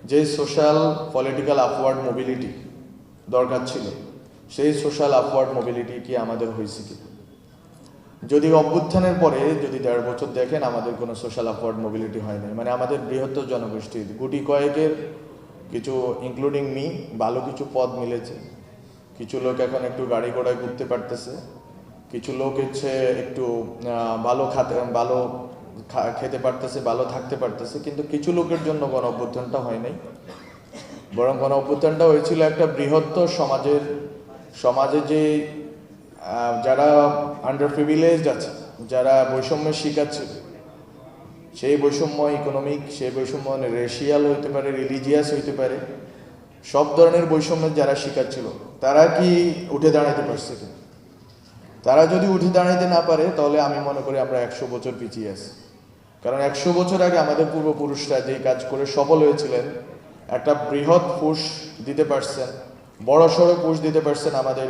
যে social political upward mobility দরকার ছিল, সেই সোশ্যাল আপওয়ার্ড মোবিলিটি কি আমাদের হয়েছে কি? যদি অভ্যুত্থানের পরে যদি 1.5 বছর দেখেন, আমাদের কোনো সোশ্যাল আপওয়ার্ড মোবিলিটি হয় নাই। মানে আমাদের বৃহত্তর জনগোষ্ঠীর গুটি কয়েকের কিছু, ইনক্লুডিং মি, ভালো কিছু পদ মিলেছে। কিছু লোক এখন একটু গাড়ি ঘোড়ায় ঘুরতে পারতেছে, কিছু লোক হচ্ছে একটু ভালো খেতে পারতেছে, ভালো থাকতে পারতেছে। কিন্তু কিছু লোকের জন্য গণ অভ্যুত্থানটা হয় নাই, বরং গণ অভ্যুত্থানটা হয়েছিল একটা বৃহত্তর সমাজে যে যারা আন্ডার প্রিভিলেজড আছে, যারা বৈষম্যের শিকার ছিল, সেই বৈষম্য ইকোনমিক, সেই বৈষম্য রেশিয়াল হইতে পারে, রিলিজিয়াস হইতে পারে, সব ধরনের বৈষম্যের যারা শিকার ছিল, তারা কি উঠে দাঁড়াইতে পারছে কি? তারা যদি উঠে দাঁড়াইতে না পারে, তাহলে আমি মনে করি আমরা 100 বছর পিছিয়ে আছি। কারণ 100 বছর আগে আমাদের পূর্বপুরুষরা যেই কাজ করে সফল হয়েছিলেন, একটা বৃহৎ পুশ দিতে পারছেন, বড় সড়ো পুশ দিতে পারছেন আমাদের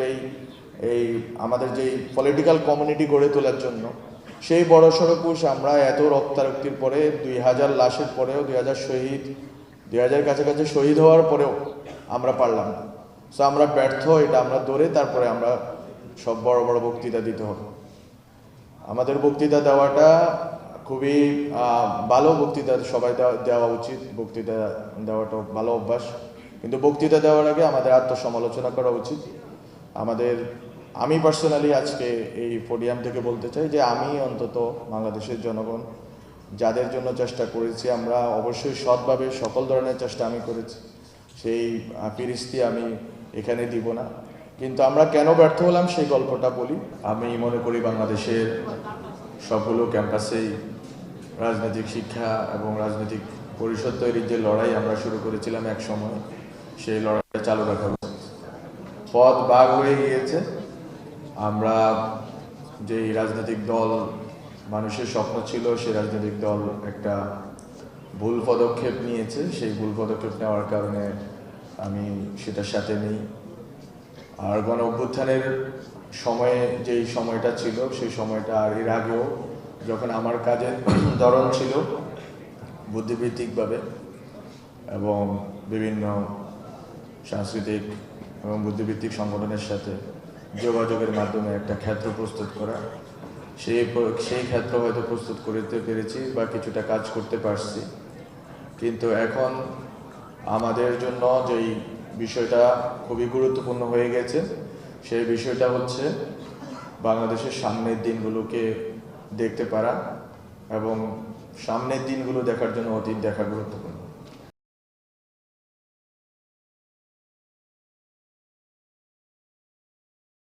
আমাদের যেই পলিটিক্যাল কমিউনিটি গড়ে তোলার জন্য। সেই বড় সড়ো পুশ আমরা এত রক্তারক্তির পরে, 2000 লাশের পরেও, 2000 কাছাকাছি শহীদ হওয়ার পরেও আমরা পারলাম না। সো আমরা ব্যর্থ, এটা আমরা ধরে তারপরে আমরা সব বড় বড় বক্তৃতা দিতে হবে। আমাদের বক্তৃতা দেওয়াটা খুবই ভালো, বক্তৃতা সবাই দেওয়া উচিত, বক্তৃতা দেওয়াটা ভালো অভ্যাস। কিন্তু বক্তৃতা দেওয়ার আগে আমাদের আত্মসমালোচনা করা উচিত। আমি পার্সোনালি আজকে এই পোডিয়াম থেকে বলতে চাই যে আমি অন্তত বাংলাদেশের জনগণ যাদের জন্য চেষ্টা করেছি, আমরা অবশ্যই সৎভাবে সকল ধরনের চেষ্টা আমি করেছি, সেই ফিরিস্তি আমি এখানে দিব না। কিন্তু আমরা কেন ব্যর্থ হলাম সেই গল্পটা বলি। আমি মনে করি বাংলাদেশের সবগুলো ক্যাম্পাসেই রাজনৈতিক শিক্ষা এবং রাজনৈতিক পরিষদ তৈরির যে লড়াই আমরা শুরু করেছিলাম এক সময়, সেই লড়াই চালু রাখা উচিত। পথ ভাগ হয়ে গিয়েছে। আমরা যেই রাজনৈতিক দল মানুষের স্বপ্ন ছিল, সেই রাজনৈতিক দল একটা ভুল পদক্ষেপ নিয়েছে। সেই ভুল পদক্ষেপ নেওয়ার কারণে আমি সেটার সাথে নেই। আর গণ অভ্যুত্থানের সময়ে যেই সময়টা ছিল, সেই সময়টা আর এর আগেও যখন আমার কাজের ধরন ছিল বুদ্ধিবৃত্তিকভাবে এবং বিভিন্ন সাংস্কৃতিক এবং বুদ্ধিবৃত্তিক সংগঠনের সাথে যোগাযোগের মাধ্যমে একটা ক্ষেত্র প্রস্তুত করা, সেই ক্ষেত্র হয়তো প্রস্তুত করতে পেরেছি বা কিছুটা কাজ করতে পারছি। কিন্তু এখন আমাদের জন্য যেই বিষয়টা খুবই গুরুত্বপূর্ণ হয়ে গেছে, সেই বিষয়টা হচ্ছে বাংলাদেশের সামনের দিনগুলোকে দেখতে পারা এবং সামনের দিনগুলো দেখার জন্য অতীত দেখা গুরুত্বপূর্ণ।